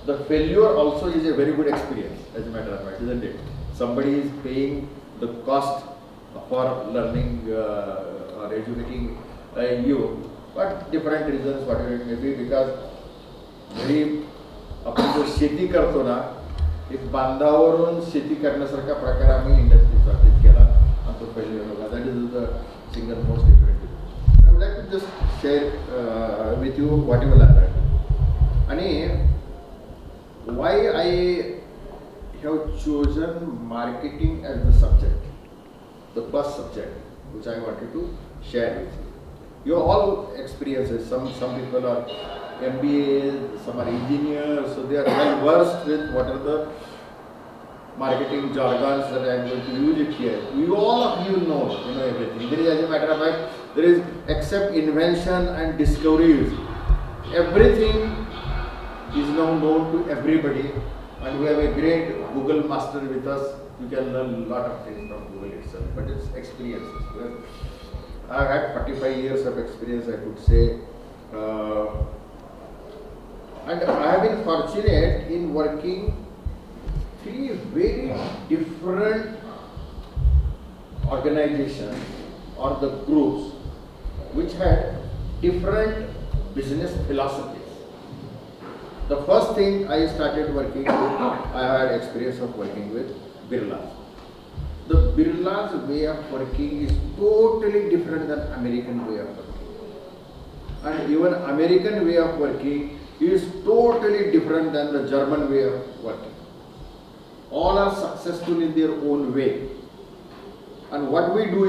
the failure also is a very good experience, as a matter of fact, isn't it? Somebody is paying the cost for learning or educating you, but different reasons, whatever it may be, because very आपण जो शेती करतो ना, एक बांधावरून शेती करण्यासारखा प्रकार आम्ही इंडस्ट्रीचा केला आणि तो फेल्युअर होगा. That is the single most different. I would like to just share with you whatever I learned. And why I have chosen marketing as the subject, the first subject which I wanted to share with you. You all experiences. Some people are MBAs, some are engineers, so they are well versed with what are the marketing jargons that I am going to use it here. You all of you know everything. There is, as a matter of fact, there is, except invention and discoveries, everything is now known to everybody, and we have a great Google master with us. You can learn a lot of things from Google itself, but it's experiences. I have had 45 years of experience, I could say, and I have been fortunate in working 3 very different organizations or the groups which had different business philosophies. The first thing I started working with, I had experience of working with Birlas. The Birla's way of working is totally different than American way of working. And even American way of working is totally different than the German way of working. All are successful in their own way. And what we do,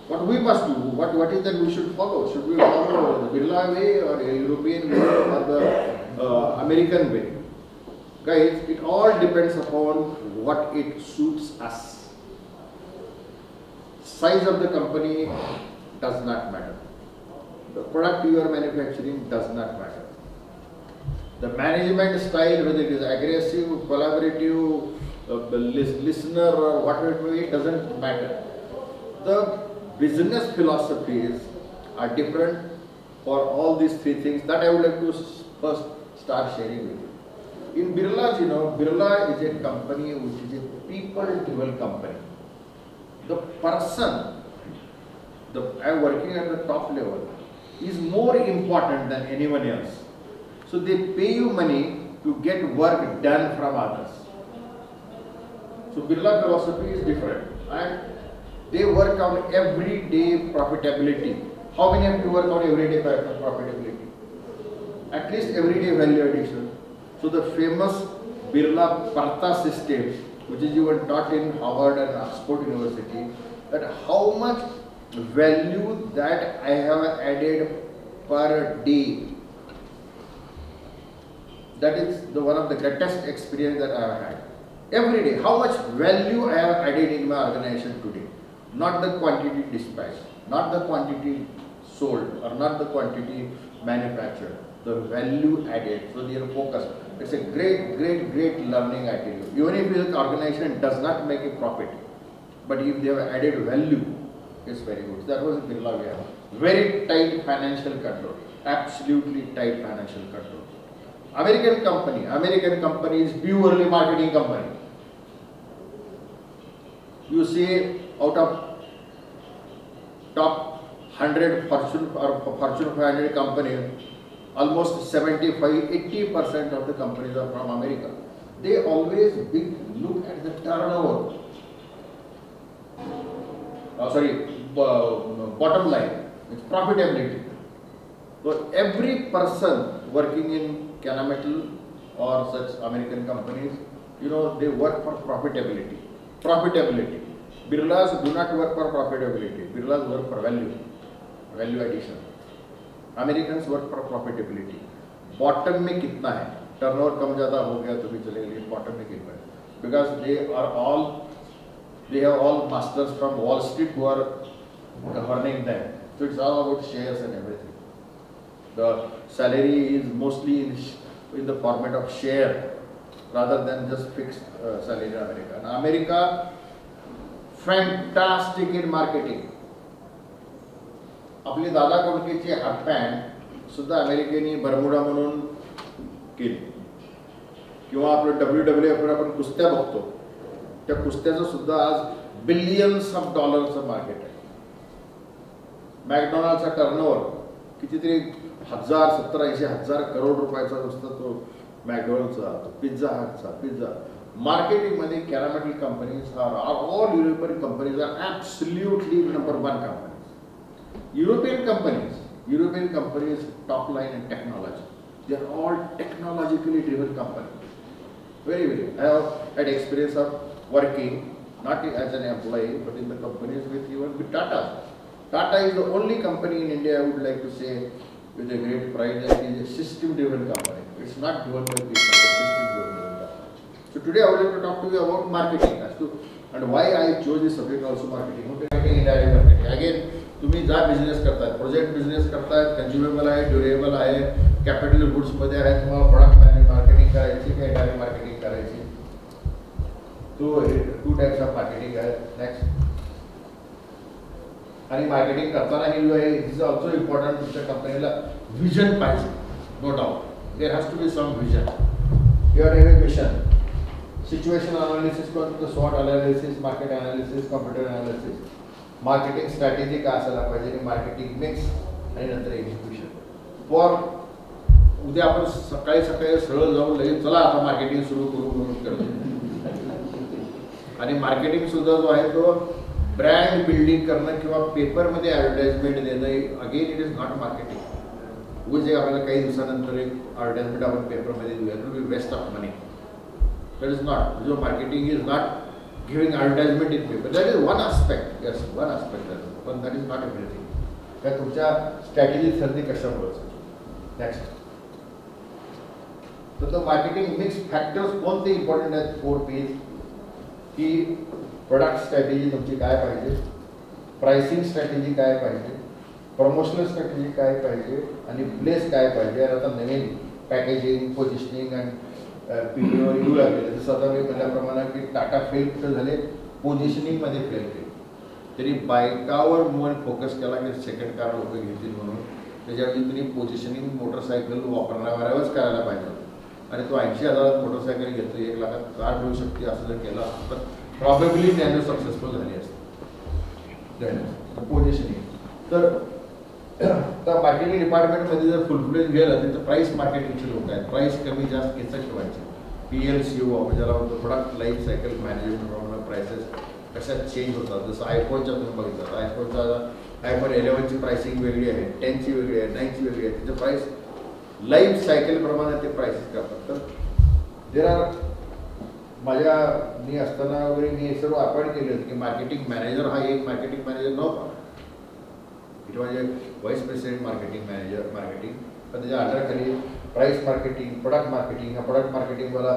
what we must do, what is that we should follow? Should we follow the Birla way or a European way or the American way? Guys, it all depends upon what it suits us. Size of the company does not matter. The product you are manufacturing does not matter. The management style, whether it is aggressive, collaborative, listener or whatever it may be, it doesn't matter. The business philosophies are different for all these 3 things that I would like to first start sharing with you. In Birla's, Birla is a company which is a people-driven company. The person, I am working at the top level, is more important than anyone else. So they pay you money to get work done from others. So Birla philosophy is different, and they work on everyday profitability. How many of you work on everyday profitability? At least everyday value addition. So the famous Birla Parta system, which is even taught in Harvard and Oxford University, that how much value that I have added per day. That is one of the greatest experience that I have had. Every day, how much value I have added in my organization today. Not the quantity dispatched, not the quantity sold, or not the quantity manufactured. The value added, so they are focused. It's a great learning, I tell you. Even if the organization does not make a profit, but if they have added value, it's very good. That was Birla way. Very tight financial control, absolutely tight financial control. American company is purely marketing company. You see, out of top 100 Fortune 500 companies, almost 75–80% of the companies are from America. They always look at the turnover. Bottom line, it's profitability. So every person working in Kennametal or such American companies, they work for profitability. Birlas do not work for profitability. Birlas work for value addition. Americans work for profitability. Bottom में कितना है? Turnover कम ज़्यादा हो गया तो भी चलेगा. Bottom में कितना है? Because they have all masters from Wall Street who are governing them. So it's all about shares and everything. The salary is mostly in the format of share rather than just fixed salary in America. And America, fantastic in marketing. आपली दादा कोंडकेची half pant सुद्धा अमेरिकेने Bermuda म्हणून केली किंवा आपलं WWF वर आपण कुस्त्या बघतो, त्या कुस्त्याचं सुद्धा आज बिलियन्स ऑफ डॉलरचं मार्केट आहे. मॅकडॉनल्डचा टर्नओव्हर कितीतरी 70-80 करोड रुपयाचा नुसता तो मॅकडॉनल्डचा, तो पिझ्झा हटचा पिझ्झा. मार्केटिंगमध्ये कॅरामेटल companies are all European companies are absolutely number 1 companies. European companies top line in technology. They are all technologically driven companies. Very. I have had experience of working not as an employee but in the companies even with Tata. Tata is the only company in India I would like to say with a great pride that it is a system driven company. It's not driven by people, but system driven company. So today I would like to talk to you about marketing and why I chose this subject also, marketing. Marketing, indirect marketing. Again, तुम्ही जा business करताय, project business करताय, कंझ्युमेबल आहे, durable आहे, capital गुड्समध्ये आहे, तुम्हाला product marketing करायची की डायरेक्ट मार्केटिंग करायची. तो 2 टाइप्स ऑफ मार्केटिंग आहे. नेक्स्ट, आणि मार्केटिंग करताना हे जो आहे इज ऑल्सो इम्पॉर्टंट. तुमच्या कंपनीला विजन पाहिजे, no doubt. There has to be some vision. You are having vision. Situation analysis करून स्वॉट analysis, market analysis, computer analysis, marketing strategy काय असायला पाहिजे, मार्केटिंग मिक्स आणि नंतर एक्झिक्युशन. फॉर उद्या आपण सकाळी सरळ जाऊन लगेच चला आता मार्केटिंग सुरू करू म्हणून करतो. आणि मार्केटिंग सुद्धा जो आहे तो ब्रँड बिल्डिंग करणं किंवा पेपरमध्ये ॲडव्हर्टाइजमेंट देणं, again it is not marketing. उगाच आपल्याला काही दिवसानंतर एक ॲडव्हर्टाइजमेंट आपण पेपरमध्ये देऊया, it will be waste of money. That is not. जो marketing is not giving advertisement in paper. That is one aspect. Yes, one aspect. But that is not everything. त्या तुमच्या स्ट्रॅटेजी ठरते कशामुळे. नेक्स्ट, तर marketing mix factors कोणते important आहेत 4 P's की product strategy तुमची काय पाहिजे, प्राइसिंग स्ट्रॅटेजी काय पाहिजे, प्रमोशनल स्ट्रॅटेजी काय पाहिजे आणि प्लेस काय पाहिजे. आणि आता नवीन पॅकेजिंग, पोझिशनिंग आणि पीडीओ येऊ लागले. जसं आता मी म्हटल्याप्रमाणे की टाटा फेल कुठं झाले, पोझिशनिंगमध्ये फेल केले. तरी बायकावर मन फोकस केला की सेकंड कार लोक घेतील म्हणून. त्याच्यावेळी तुम्ही पोझिशनिंग मोटरसायकल वापरणाऱ्यावरच करायला पाहिजे. आणि तो 80,000 मोटरसायकल घेतो, 1 लाखात कार मिळू शकते असं जर केलं असतं तर प्रॉबेबली त्याने सक्सेसफुल झाली असते. पोझिशनिंग तर मार्केटिंग डिपार्टमेंटमध्ये जर फुलफ्लेज गेलं तर प्राईस मार्केटिंगचे लोक आहेत. प्राईस कमी जास्त कसं ठेवायचे, PLCO आपण ज्याला म्हणतो product life cycle management, prices कशा चेंज होतात. जसं आयफोनच्या तुम्ही बघितलं, आयफोन 11ची प्राइसिंग वेगळी आहे, 10ची वेगळी आहे, 9ची वेगळी आहे. त्याचं प्राईस लाईफ सायकलप्रमाणे ते प्राइसेस करतात. तर देर आर मी असताना वगैरे मी हे सर्व अपॉइंट केले होते की मार्केटिंग मॅनेजर हा एक मार्केटिंग मॅनेजर नव्हता. It was a vice president marketing manager marketing. पण त्याच्या अंडरखाली प्राइस मार्केटिंग, प्रोडक्ट मार्केटिंग. ह्या प्रोडक्ट मार्केटिंगवाला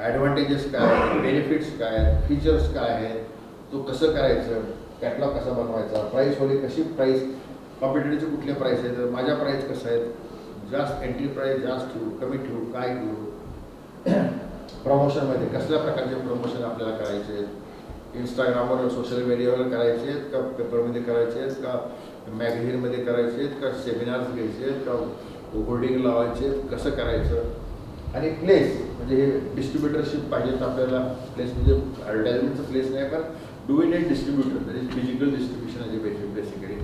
ॲडव्हान्टेजेस काय आहेत, बेनिफिट्स काय आहेत, फीचर्स काय आहेत, तो कसं करायचं, कॅटलॉग कसा बनवायचा, प्राईसवाली कशी प्राईस, कॉम्पिटिटरचे कुठले प्राईस आहेत, माझ्या प्राईस कसं आहेत, जास्त एंट्री प्राईस जास्त ठेवू, कमी ठेवू, काय घेऊ. प्रमोशनमध्ये कसल्या प्रकारचे प्रमोशन आपल्याला करायचे आहेत, इंस्टाग्रामवर सोशल मीडियावर करायचे आहेत का पेपरमध्ये करायचे आहेत का मॅगझिनमध्ये करायचे आहेत का सेमिनार्स घ्यायचे आहेत का होर्डिंग लावायचे आहेत, कसं करायचं. आणि प्लेस म्हणजे हे डिस्ट्रीब्युटरशिप पाहिजे तर आपल्याला प्लेस म्हणजे ॲडव्हर्टाइजमेंटचं प्लेस नाही पण डुईंग इट डिस्ट्रीब्युटर म्हणजे फिजिकल डिस्ट्रीब्युशन आहे बेसिकली.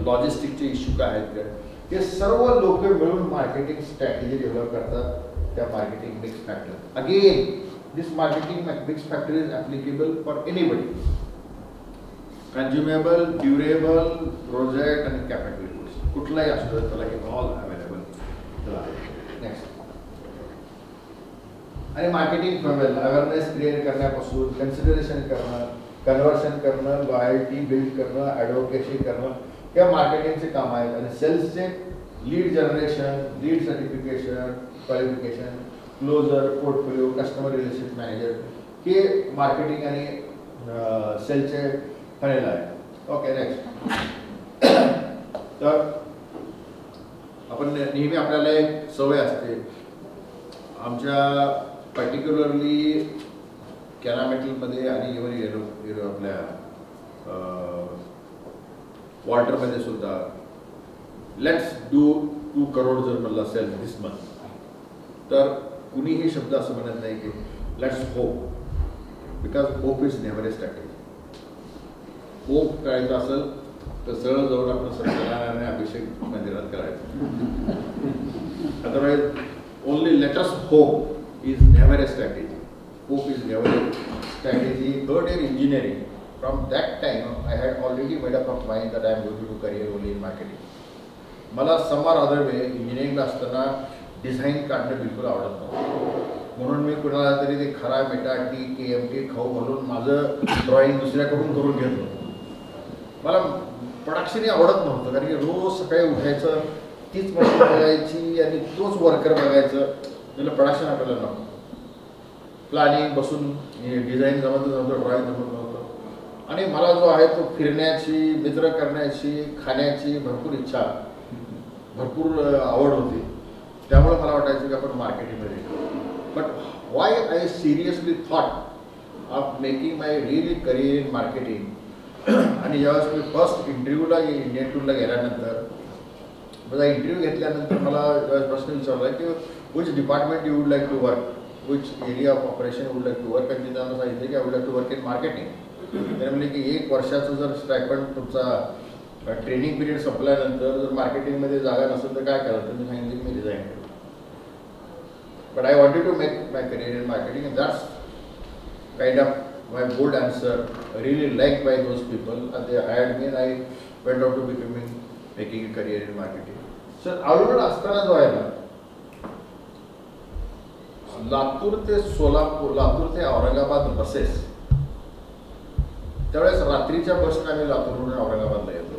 लॉजिस्टिकचे इश्यू काय आहेत का, हे सर्व लोक मिळून मार्केटिंग स्ट्रॅटेजी डेव्हलप करतात. त्या marketing mix factor. Again this marketing mix factor is applicable for anybody. Consumable, durable, project and capital goods. कुठलाही असतो त्याला हे all available. चला next. आणि मार्केटिंग अवेअरनेस क्रिएट करण्यापासून कन्सिडरेशन करणं, कन्व्हर्शन करणं, लॉयल्टी बिल्ड करणं, ॲडव्होकेसी करणं या मार्केटिंगचे काम आहेत. आणि सेल्सचे lead generation, lead certification, qualification, closure, portfolio, customer relationship manager हे मार्केटिंग आणि सेलचे फनेल आहे. Okay next. तर आपण नेहमी आपल्याला एक सवय असते आमच्या पर्टिक्युलरली कॅरामेटलमध्ये आणि इव्हन आपल्या वॉल्टरमध्ये सुद्धा लेट्स डू 2 crore जर मला सेल दिस मंथ, तर कुणीही शब्द असं म्हणत नाही की let's hope, because hope is never A strategy. Hope करायचं असेल तर सरळ जाऊन आपण सत्यनारायण अभिषेक मंदिरात करायचं. Otherwise only let us hope is never A strategy. Hope is never a strategy. Third year engineering, from that time I had already made up of mind that I am going to do career only in marketing. मला some or other way इंजिनिअरिंगला असताना design काढणं बिलकुल आवडत नव्हतं. म्हणून मी कुणाला तरी ते खरा मेटा टी KMT खाऊ घालून माझं ड्रॉइंग दुसऱ्याकडून करून घेतलं. मला प्रोडक्शनही आवडत नव्हतं, कारण की रोज सकाळी उठायचं, तीच मशीन बघायची आणि तोच वर्कर बघायचं. त्याला प्रोडक्शन आपल्याला नको. प्लॅनिंग बसून डिझाईन जमत नव्हतं, ड्रॉइंग जमत नव्हतं. आणि मला जो आहे तो फिरण्याची, मित्र करण्याची, खाण्याची भरपूर इच्छा, भरपूर आवड होती. त्यामुळे मला वाटायचं की आपण मार्केटिंगमध्ये. But why I seriously thought of making my really career in marketing. आणि ज्यावेळेस मी फर्स्ट इंटरव्ह्यूला इंडियन टूरला गेल्यानंतर, माझा इंटरव्ह्यू घेतल्यानंतर मला प्रश्न विचारला की which department you would like to work, which area of operation would like to work, आणि त्यांना सांगितलं की I would like to work in marketing. त्याने म्हणले की 1 वर्षाचं जर स्टायपंड तुमचा ट्रेनिंग पिरियड संपल्यानंतर जर मार्केटिंगमध्ये जागा नसेल तर काय कराल. तर मी सांगितलं की मी रिझाईन करू. But I wanted to make my career in marketing, and that's kind of my bold answer, really like by those people, and they hired me, and I went out to becoming making a career in marketing. Sir अवघड असताना जो आहे ना, लातूर ते सोलापूर, लातूर ते Aurangabad buses, त्यावेळेस रात्रीच्या बसने आम्ही लातूरवरून औरंगाबादला येतो.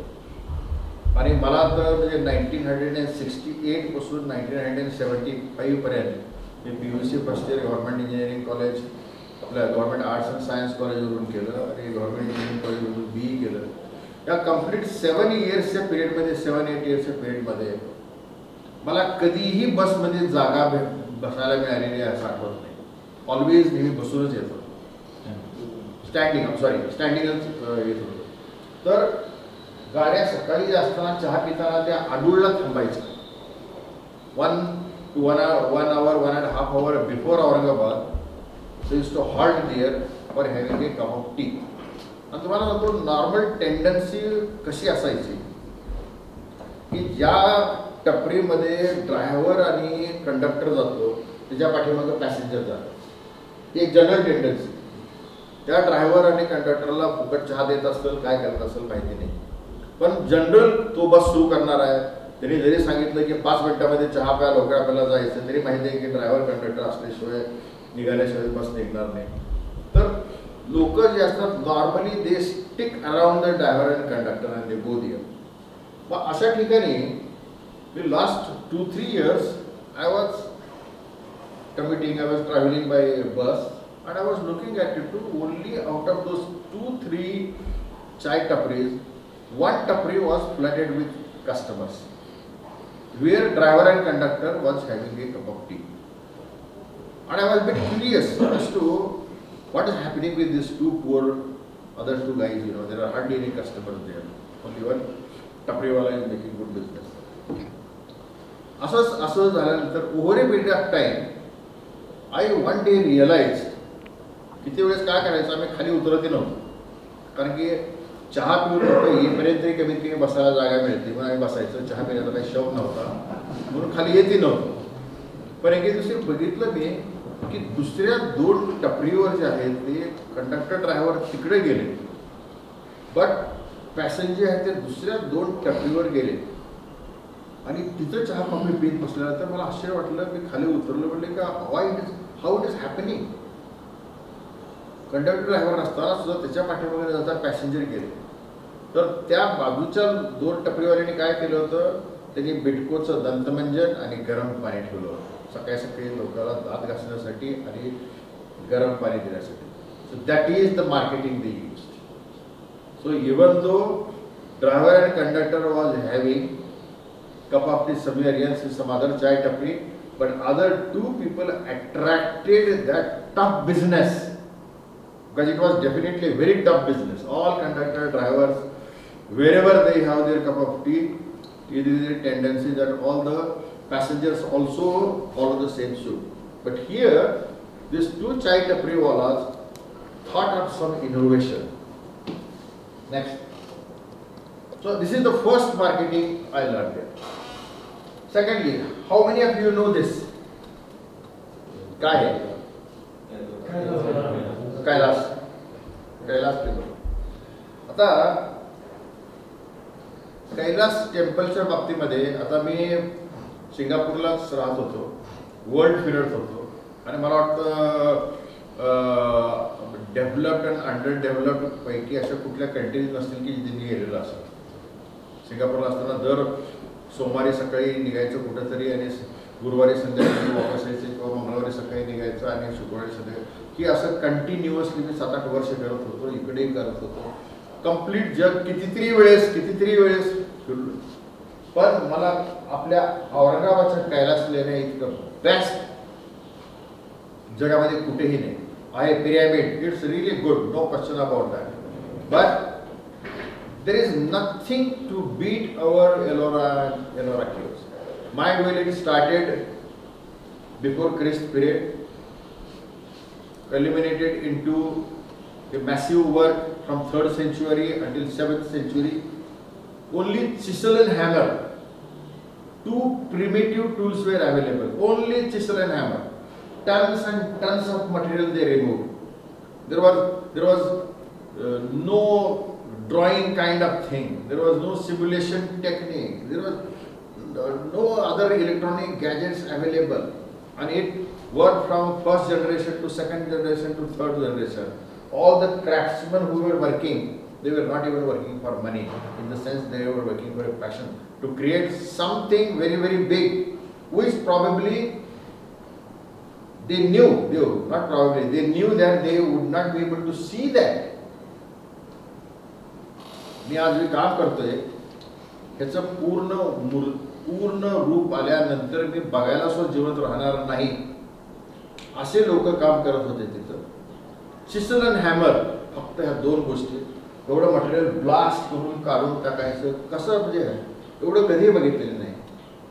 आणि मला तर म्हणजे 1968 पासून 1975 पर्यंत मी PUC first year government engineering college, आपल्या गव्हर्नमेंट आर्ट्स अँड सायन्स कॉलेजवरून केलं, आणि गव्हर्नमेंट इंजिनिअरिंग कॉलेजवरून BE केलं. या कम्प्लीट 7 इयर्सच्या पिरियडमध्ये, 7-8 इयर्सच्या पिरियडमध्ये मला कधीही बसमध्ये जागा बसायला मिळालेली असं आठवत नाही. ऑलवेज नेहमी बसूनच येत होतो. स्टँडिंगच येत होतो. तर गाड्या सकाळी असताना चहा पिताना त्या आडूळला थांबायच्या. 1 to 1 hour, 1.5 hour before Aurangabad, they used to halt there for having a cup of tea. आणि तुम्हाला सांगतो नॉर्मल टेंडन्सी कशी असायची की ज्या टपरीमध्ये ड्रायव्हर आणि कंडक्टर जातो त्याच्या पाठीमागं पॅसेंजर जातो. ही एक जनरल टेंडन्सी. त्या ड्रायव्हर आणि कंडक्टरला फुकट चहा देत असेल, काय करत असेल माहिती नाही, पण जनरल तो बस सुरू करणार आहे. त्यांनी जरी सांगितलं की 5 मिनिटामध्ये चहा प्या, लवकर आपल्याला जायचं, तरी माहिती आहे की ड्रायव्हर कंडक्टर असल्याशिवाय, निघाल्याशिवाय बस निघणार नाही. तर लोक जे असतात normally they stick around the driver and conductor and they go there. मग अशा ठिकाणी the last 2-3 years I was commuting, I was traveling by bus, and I was looking at it too. Only out of those 2-3 chai tapris, one tapri was flooded with customers, where driver and conductor was having a cup of tea. And I was a bit curious as to what is happening with these other two guys. You know, there are hardly any customers there. Only one tapri wala is making good business. असं झाल्यानंतर over a period of time I one day realise, किती वेळेस काय करायचं, आम्ही खाली उतरतही नव्हतो, कारण की चहा पिऊन येईपर्यंत तरी कमीत कमी बसायला जागा मिळते म्हणून आम्ही बसायचं. चहा पिण्याचा काही शौक नव्हता म्हणून खाली येतही नव्हतं. पण एके दिवशी बघितलं मी की दुसऱ्या 2 टपरीवर जे आहेत ते कंडक्टर ड्रायव्हर तिकडे गेले, बट पॅसेंजर आहेत ते दुसऱ्या 2 टपरीवर गेले. आणि तिथं चहा कॉफी पीत बसल्यानंतर मला आश्चर्य वाटलं. मी खाली उतरलो, म्हटले का how it is happening. Conductor driver असताना सुद्धा त्याच्या पाठीमागे जाता पॅसेंजर गेले. तर त्या बाजूच्या 2 टपरीवाल्यांनी काय केलं होतं, त्यांनी बिटकोचं दंतमंजन आणि गरम पाणी ठेवलं होतं सकाळी सकाळी लोकांना दात घासण्यासाठी आणि गरम पाणी देण्यासाठी. So that is the marketing they use. So even though driver and conductor was having cup of tea somewhere else in some other chai tapri, but other 2 people attracted that tough business, because it was definitely a very tough business. All conductor drivers, wherever they have their cup of tea it is a tendency that all the passengers also follow the same suit. But here, these two chai tapri walas thought of some innovation. Next. So this is the first marketing I learned here. Secondly, how many of you know this? Kai. Kailas. Kailas temple. आता कैलास टेम्पलच्या बाबतीमध्ये आता मी सिंगापूरलाच राहत होतो, world फिरत होतो आणि मला वाटतं डेव्हलप्ड आणि अंडर डेव्हलप्ड पैकी अशा कुठल्या कंट्रीज नसतील की जिथे मी गेलेलो असेल. सिंगापूरला असताना दर सोमवारी सकाळी निघायचं कुठंतरी आणि गुरुवारी संध्याकाळी वापस यायचं किंवा मंगळवारी सकाळी निघायचं आणि शुक्रवारी संध्याकाळी, की असं कंटिन्युअसली मी 7-8 वर्ष करत होतो, इकडेही करत होतो. कंप्लीट जग कितीतरी वेळेस फिरलो, पण मला आपल्या औरंगाबादच्या कैलास लेण्या इतकं बेस्ट जगामध्ये कुठेही नाही आहे. Pyramid, it's really good, no question about that, but there is nothing to beat our Ellora caves. My dwelling started before Christ period, culminated into a massive work from 3rd century until 7th century. Only chisel and hammer, two primitive tools were available. Only chisel and hammer. Tons and tons of material they removed. There was no drawing kind of thing. There was no simulation technique. There was no other electronic gadgets available, and it worked from 1st generation to 2nd generation to 3rd generation. All the craftsmen who were working, they were not even working for money, in the sense they were working for a passion to create something very, very big, which probably they knew that they would not be able to see that. मी आज जे काम करतोय ह्याचं पूर्ण रूप आल्यानंतर मी बघायला सुद्धा जिवंत राहणार नाही असे लोक काम करत होते तिथं. चिसल अँड हॅमर, फक्त ह्या 2 गोष्टी, एवढं मटेरियल ब्लास्ट करून काढून टाकायचं कसं, म्हणजे एवढं कधीही बघितलेलं नाही.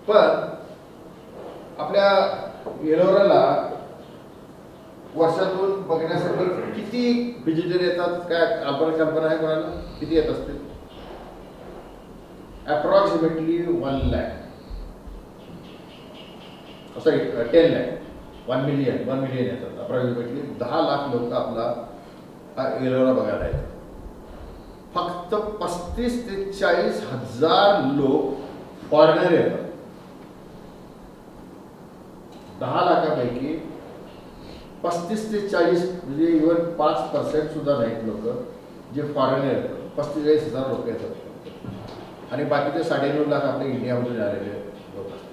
पण आपल्या एलोराला वर्षातून बघण्यासाठी किती व्हिजिटर येतात, काय आपण कल्पना आहे कोणाला, किती येत असतील? Approximately 1 lakh, sorry 10 lakh, 1 million येतात. अप्रॉक्सिमेटली 10 लाख लोक आपला एलोरा बघायला येतात. फक्त 35 ते 40 हजार लोक फॉरेनर येतात. 10 लाखापैकी 35 ते 40 म्हणजे इव्हन 5% सुद्धा नाहीत लोक जे फॉरेनर येतात. 45 हजार लोक येतात आणि बाकीचे 9.5 लाख आपल्या इंडियामधून आलेले लोक असतात.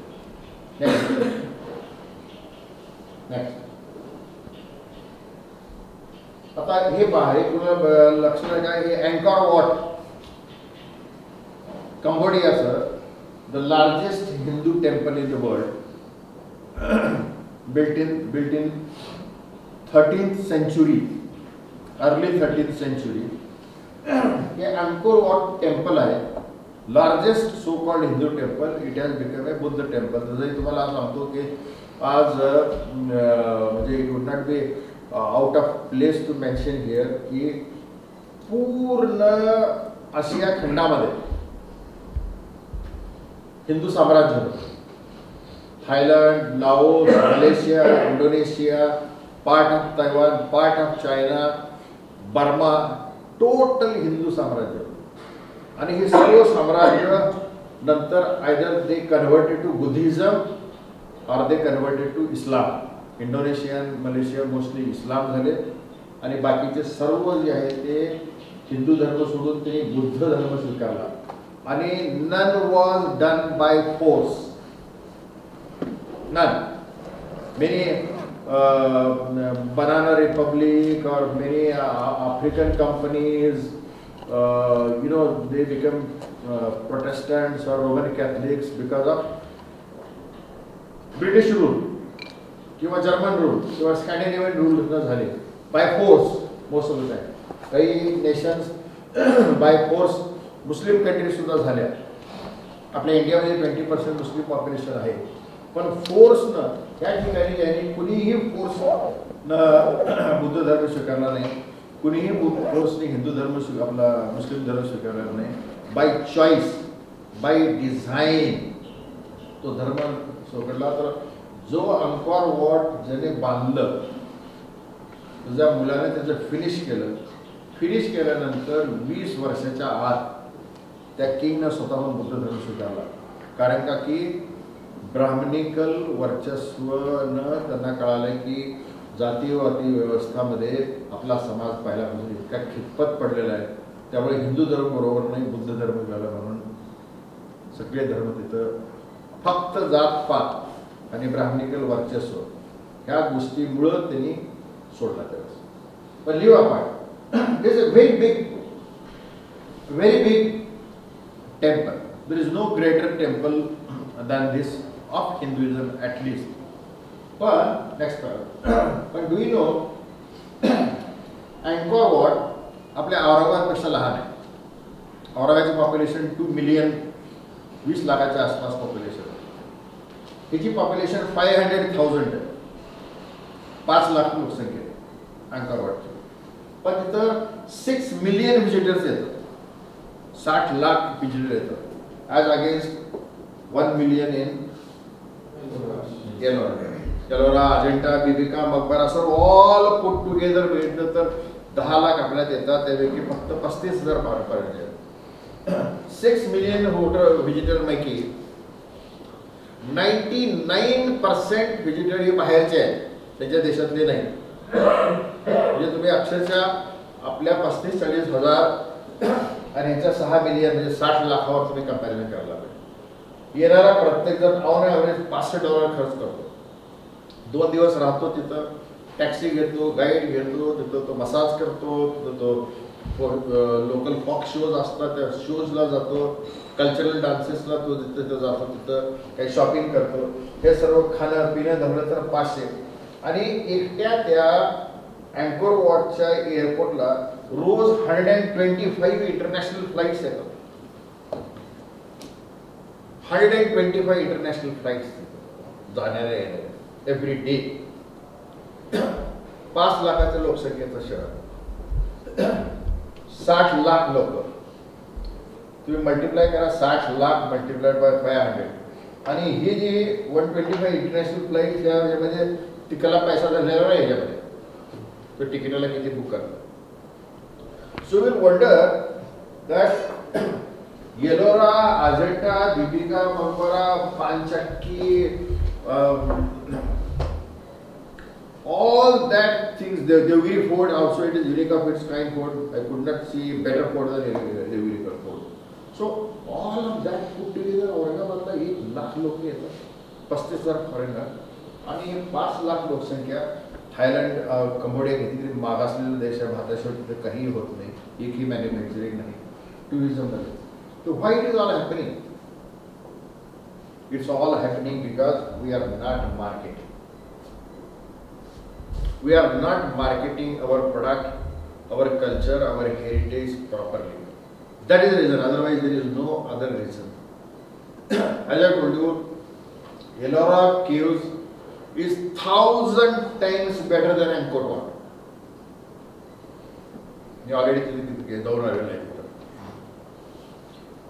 नेक्स्ट. आता हे पहा, हे तुला लक्षण काय, हे अँकॉर वॉट, कंबोडियाचं the largest Hindu temple in the world, built in 13th century, early 13th century. हे अँकोर वॉट टेम्पल आहे, largest so called Hindu temple. It has become a Buddha temple. जसं तुम्हाला सांगतो की आज म्हणजे it would not be out of place to mention here की पूर्ण आशिया खंडामध्ये हिंदू साम्राज्य होतं. Thailand, Laos, Malaysia, Indonesia, part of Taiwan, part of China, Burma, total हिंदू साम्राज्य. आणि हे सर्व साम्राज्य नंतर either they converted to Buddhism or they converted to Islam. Indonesian, Malaysia mostly Islam झाले आणि बाकीचे सर्व जे आहे ते हिंदू धर्म सोडून त्यांनी बुद्ध धर्म स्वीकारला. आणि none was done by force, none. Many banana republic or many African companies, they become Protestants or Roman Catholics because of British rule किंवा German rule किंवा Scandinavian rule न झाले by force most of the time. काही nations by force, Muslim country सुद्धा झाल्या. आपल्या इंडियामध्ये 20% मुस्लिम population आहे, पण फोर्सनं त्या ठिकाणी त्यांनी कुणीही फोर्सनं बुद्ध धर्म स्वीकारला नाही, कुणीही फोर्सने हिंदू धर्म आपला मुस्लिम धर्म स्वीकारला नाही. बाय चॉईस, बाय डिझाईन तो धर्म स्वीकारला. तर जो अंकोर वॉट ज्याने बांधलं, तुझ्या मुलाने त्याचं फिनिश केल्यानंतर 20 वर्षाच्या आत त्या किंगनं स्वतःहून बुद्ध धर्म स्वीकारला. कारण का की ब्राह्मणिकल वर्चस्वनं त्यांना कळालं की जातीयवादी व्यवस्थामध्ये आपला समाज पहिल्यापासून इतका खितपत पडलेला आहे, त्यामुळे हिंदू धर्म बरोबर नाही, बुद्ध धर्म झाला म्हणून सगळे धर्म तिथं फक्त जातपात आणि ब्राह्मणिकल वर्चस्व ह्या गोष्टीमुळं त्यांनी सोडला त्यावेळेस. पण leave apart is a very big temple. There is no greater temple than this of Hinduism at least. But next part. But do you know Angkor Wat आपल्या औरंगाबादपेक्षा लहान आहे. औरंगाबादचे पॉप्युलेशन 2 मिलियन 20 लाखाच्या आसपास पॉप्युलेशन आहे. हिची पॉप्युलेशन 500,000 आहे, 5 लाख लोकसंख्या आहे अंकोर वॉटची. पण तिथं 6 मिलियन व्हिजिटर्स येतात, 60 लाख व्हिजिटर येतात, as against 1 million in Ellora, Ajanta, Bibi ka Maqbara सर्व ऑल पुट टुगेदर भेटलं तर 10 लाख आपल्यात येतात, त्यापैकी फक्त 35,000 पर्यंत आहेत. 6 मिलियन व्हिजिटर पैकी 99% व्हिजिटर हे बाहेरचे आहेत, त्याच्या देशातले नाही. म्हणजे तुम्ही अक्षरशः आपल्या 35-40 हजार आणि ह्याच्या 6 मिलियन म्हणजे 60 लाखावर तुम्ही कंपॅरिझन करायला पाहिजे. येणारा प्रत्येक जण ऑन ॲव्हरेज $500 खर्च करतो, 2 दिवस राहतो तिथं, टॅक्सी घेतो, गाईड घेतो, तिथं तो मसाज करतो, तिथं तो लोकल फॉक शोज असतात त्या शोजला जातो, कल्चरल डान्सेसला तो तिथं जातो, तिथं काही शॉपिंग करतो. हे सर्व खाणं पिणं धरलं तर 500. आणि एकट्या त्या अँकोर वॉटच्या एअरपोर्टला रोज 125 इंटरनॅशनल फ्लाईट्स येतात. 125 इंटरनॅशनल फ्लाईट्स जाणाऱ्या येणाऱ्या एव्हरी डे. 5 लाखाच्या लोकसंख्येचं शहर, 60 लाख लोक, तुम्ही मल्टिप्लाय करा, 60 लाख मल्टिप्लाइड बाय 500. आणि ही जी 125 इंटरनॅशनल फ्लाईट यामध्ये तिकडला पैसा झालेला नाही याच्यामध्ये, तो तिकिटाला किती बुक करतात. So will wonder that Ellora, Ajanta, Bibi ka Maqbara, Panchakki, all that things, the Devgiri Fort also, it is unique of its kind fort. I could not see better fort than Devgiri Fort. So all of that put together, औरंगाबादला 1 लाख लोक येतात, 35,000 foreigner आणि 5 लाख लोकसंख्या. Thailand, Cambodia कितीतरी मागासलेला देश आहे, भारताशिवाय तिथे काहीही होत नाही, एकही मॅन्युफॅक्चरिंग नाही, टुरिझममध्ये. So why it is all happening? It's all happening because we are not marketing. We are not marketing our product, our culture, our heritage properly. That is the reason. Otherwise, there is no other reason. As I told you, Ellora Caves is 1,000 times better than Angkor Wat. Me already तिथे जाऊन आलेलो आहे.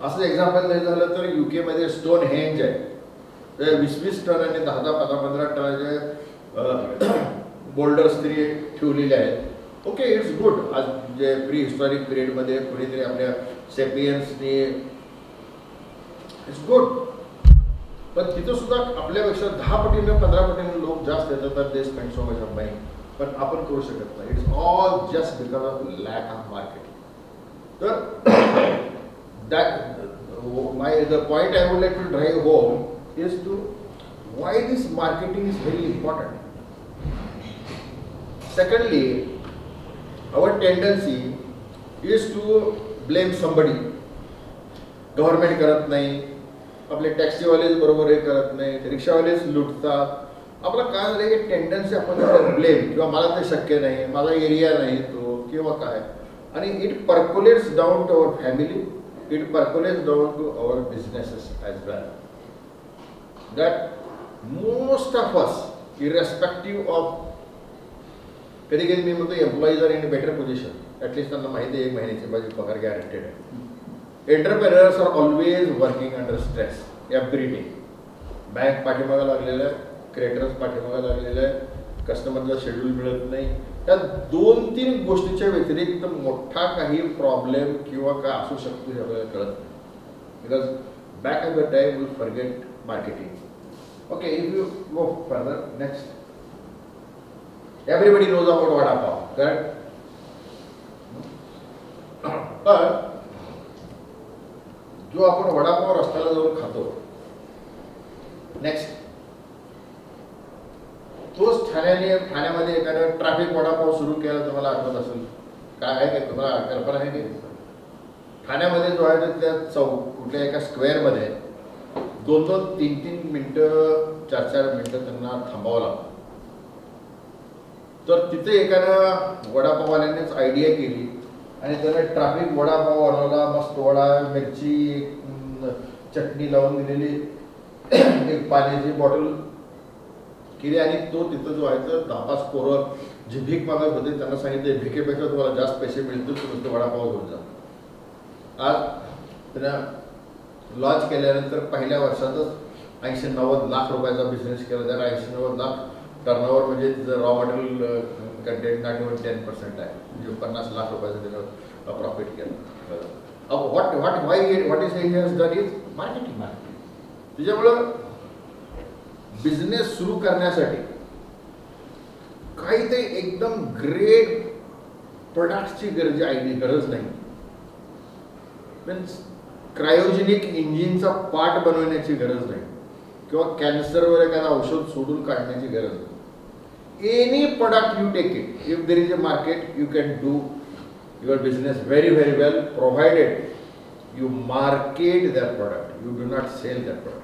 असं example द्यायचं झालं तर UK मध्ये stone henge आहे, 20-20 टन आणि 10-15 टनाचे बोल्डर्स तरी ठेवलेले आहेत. Okay, it's good. आज जे प्री हिस्टॉरिक पिरियडमध्ये कोणीतरी आपल्या सेपियन्सनी, इट्स गुड. पण तिथं सुद्धा आपल्यापेक्षा 10 पटीने 15 पटीने लोक जास्त येतात, तर they spend so much of money. पण आपण करू शकत नाही. It's all just because of lack of marketing. तर the point I would like to drive home is to why this marketing is very important. Secondly, our tendency is to blame somebody. Government करत नाही, आपले टॅक्सीवालेच बरोबर हे करत नाही, रिक्षावालेच लुटतात. आपला काय झालं की टेंडन्सी आपण ब्लेम, किंवा मला ते शक्य नाही, माझा एरिया नाही तो, किंवा काय. आणि it percolates down to our family, it percolates down to our businesses as well. That most of us, irrespective of, कधी कधी मी म्हणतो employees are in better position, at least त्यांना माहिती आहे 1 महिन्याची माझी पगार गॅरंटेड आहे. Entrepreneurs are always working under stress every day. Bank पाठीमागा लागलेलं आहे, क्रेडिटर्स पाठीमागा लागलेलं आहे, कस्टमरचा शेड्यूल मिळत नाही. त्या 2-3 गोष्टीच्या व्यतिरिक्त मोठा काही प्रॉब्लेम किंवा काय असू शकतो हे आपल्याला कळत नाही. Because back of the time we forget marketing. Okay, if you go further, next. Everybody knows about vada pav, correct? पण जो आपण वडापाव रस्त्याला जाऊन खातो, नेक्स्ट तोच ठाण्यामध्ये एखादा ट्रॅफिक वडापाव सुरू केला तुम्हाला आठवत असेल काय आहे का, तुम्हाला कल्पना आहे की ठाण्यामध्ये जो आहे त्या कुठल्या एका स्क्वेअरमध्ये 2-2, 3-3 मिनटं, 4-4 मिनटं त्यांना थांबावं लागतं. तर तिथे एकानं वडापाववाल्यानेच आयडिया केली आणि त्याने ट्रॅफिक वडापाव बनवला. मस्त वडा, मिरची, चटणी लावून दिलेली, एक पाण्याची बॉटल केली आणि तो तिथं जो आहे तर 10-5 पोरं जे भीक मागत होते त्यांना सांगितले भिकेपेक्षा तुम्हाला जास्त पैसे मिळतील, तुम्ही तो वडापाव घेऊन जा. आज त्यानं लॉन्च केल्यानंतर पहिल्या वर्षातच 80-90 लाख रुपयाचा बिझनेस केला. त्याला 80-90 लाख टर्नओव्हर म्हणजे तिचं raw material content not even 10% आहे, म्हणजे 50 लाख रुपयाचं त्यानं प्रॉफिट केलं. What is he has done is marketing. त्याच्यामुळं बिझनेस सुरू करण्यासाठी काहीतरी एकदम ग्रेट प्रोडक्ट्सची गरज नाही. मीन्स क्रायोजेनिक इंजिनचा पार्ट बनवण्याची गरज नाही किंवा कॅन्सरवर एखादा औषध सोडून काढण्याची गरज नाही. Any product you take it, if there is a market you can do your business very very well, provided you market that product, you do not sell that product.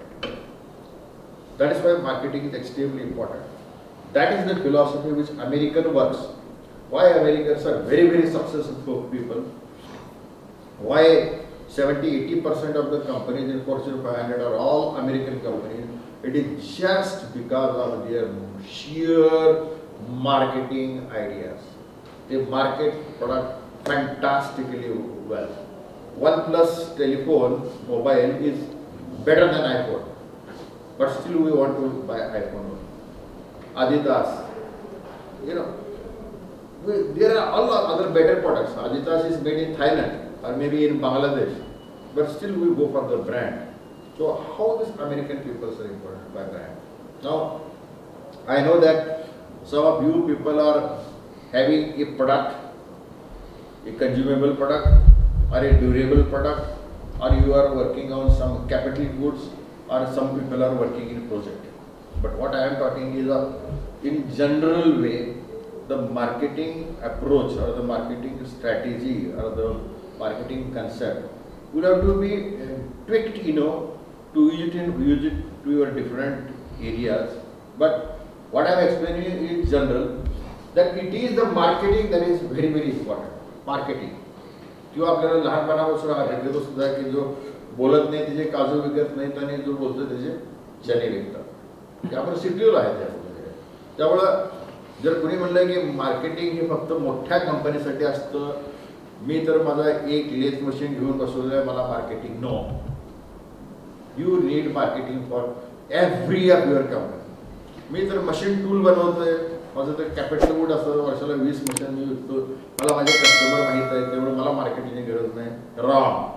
That is why marketing is extremely important. That is the philosophy which American works. Why Americans are very very successful people. Why 70-80% of the companies in Fortune 500 are all American companies? It is just because of their sheer marketing ideas. They market product fantastically well. OnePlus telephone mobile is better than iPhone, but still we want to buy iPhone. Adidas, you know, there are all other better products. Adidas is made in Thailand or maybe in Bangladesh, but still we go for the brand. So how these American people are important by brand? Now, I know that some of you people are having a product, a consumable product or a durable product, or you are working on some capital goods, or some people are working in project. But what I am talking is in general way, the marketing approach or the marketing strategy or the marketing concept will have to be tweaked, to use it to your different areas. But what I am explaining is general, that it is the marketing that is very very important. Marketing किंवा आपल्याला लहानपणापासून आढळतो सुद्धा की जो बोलत नाही त्याचे काजू विकत नाहीत आणि जो बोलतो त्याचे चणे विकतात. ते आपण सिटीवर आहे त्यामुळं जर कुणी म्हणलं की मार्केटिंग हे फक्त मोठ्या कंपनीसाठी असतं, मी तर माझा एक लेथ मशीन घेऊन बसवलं आहे, मला marketing no. You need marketing for every of your company. मी तर मशीन टूल बनवतोय, माझं तर कॅपिटल वूड असं वर्षाला 20 मशीन मी विकतो, मला माझे कस्टमर माहीत आहे, त्यामुळे मला मार्केटिंगची गरज नाही. Wrong.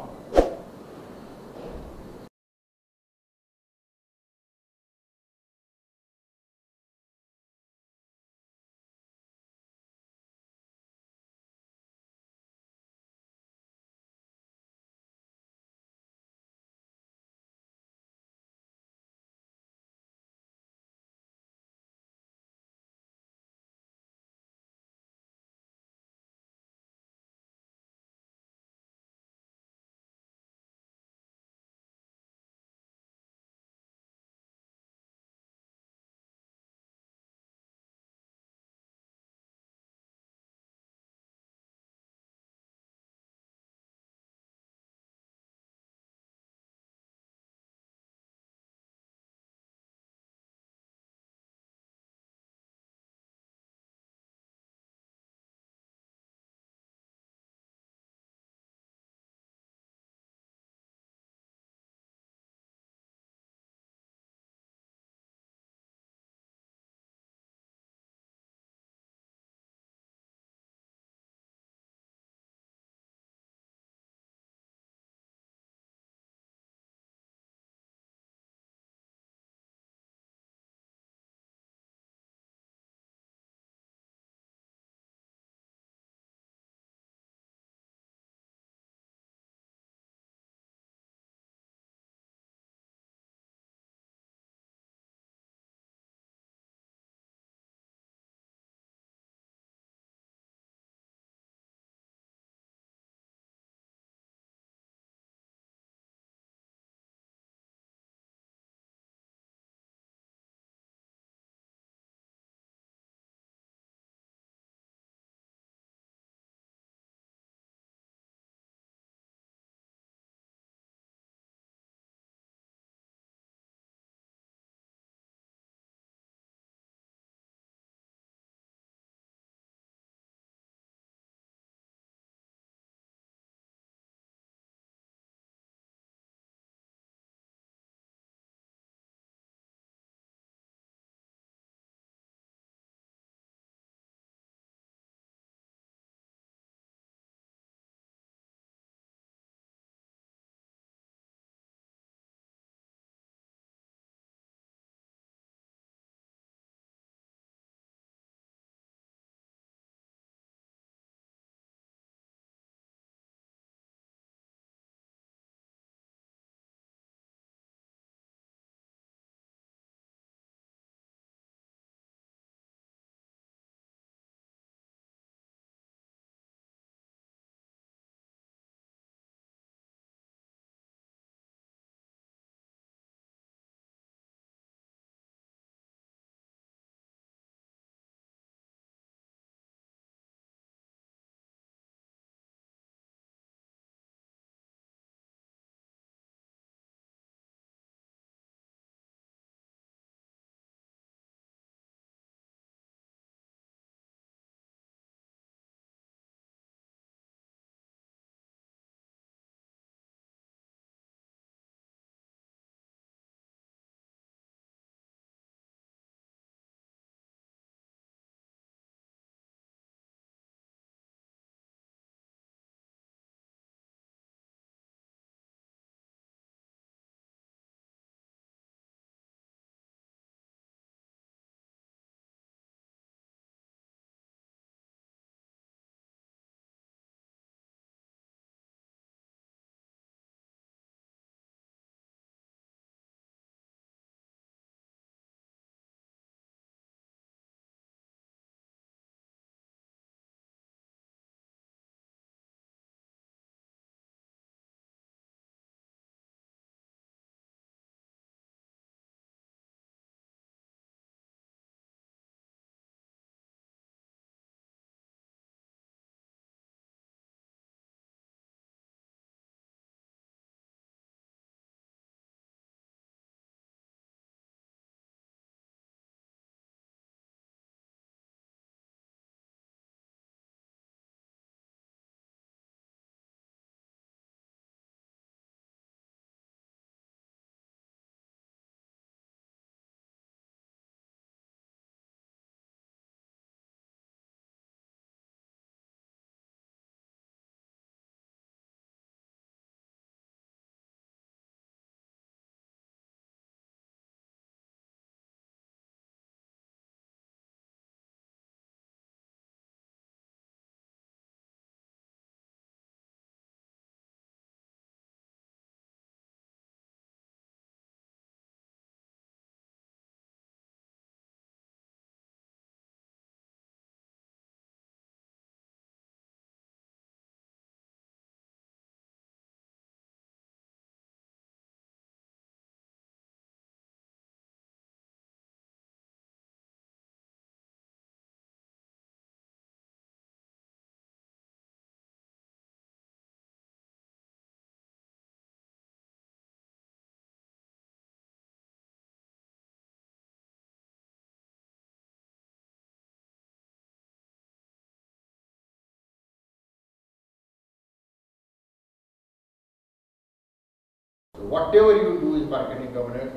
whatever you do is marketing component,